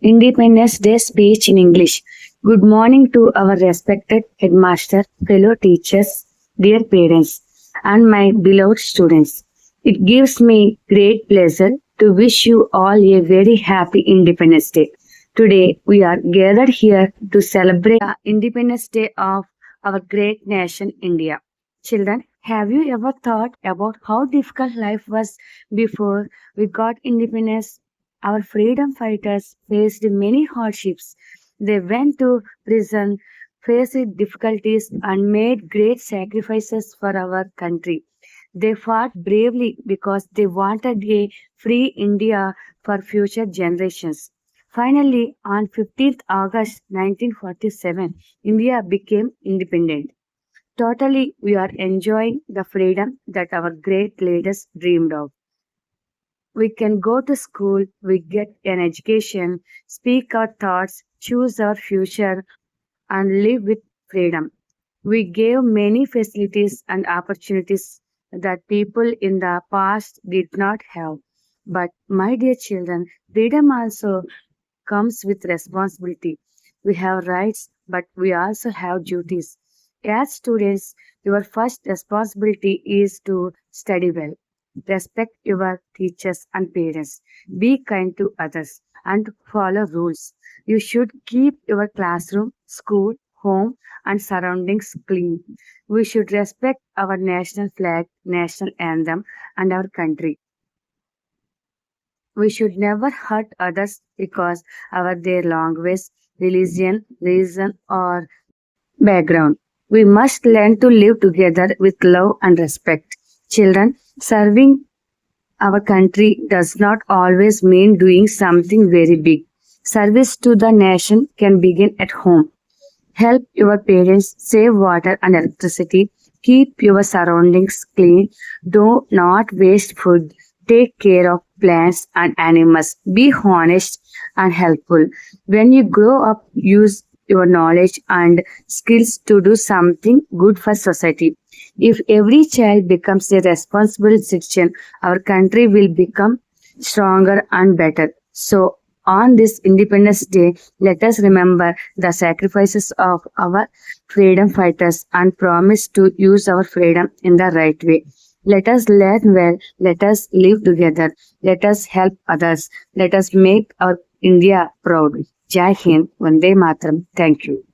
Independence Day speech in English. Good morning to our respected headmaster, fellow teachers, dear parents, and my beloved students. It gives me great pleasure to wish you all a very happy Independence Day. Today, we are gathered here to celebrate the Independence Day of our great nation, India. Children, have you ever thought about how difficult life was before we got independence? Our freedom fighters faced many hardships. They went to prison, faced difficulties, and made great sacrifices for our country. They fought bravely because they wanted a free India for future generations. Finally, on 15th August 1947, India became independent. Totally, we are enjoying the freedom that our great leaders dreamed of. We can go to school, we get an education, speak our thoughts, choose our future, and live with freedom. We gave many facilities and opportunities that people in the past did not have. But, my dear children, freedom also comes with responsibility. We have rights, but we also have duties. As students, your first responsibility is to study well. Respect your teachers and parents. Be kind to others and follow rules. You should keep your classroom, school, home, and surroundings clean. We should respect our national flag, national anthem, and our country. We should never hurt others because of their language, religion, reason, or background. We must learn to live together with love and respect. Children, serving our country does not always mean doing something very big. Service to the nation can begin at home. Help your parents save water and electricity. Keep your surroundings clean. Do not waste food. Take care of plants and animals. Be honest and helpful. When you grow up, use your knowledge and skills to do something good for society. If every child becomes a responsible citizen, our country will become stronger and better. So, on this Independence Day, let us remember the sacrifices of our freedom fighters and promise to use our freedom in the right way. Let us learn well, let us live together, let us help others, let us make our India proud. Jai Hind, Vande Mataram. Thank you.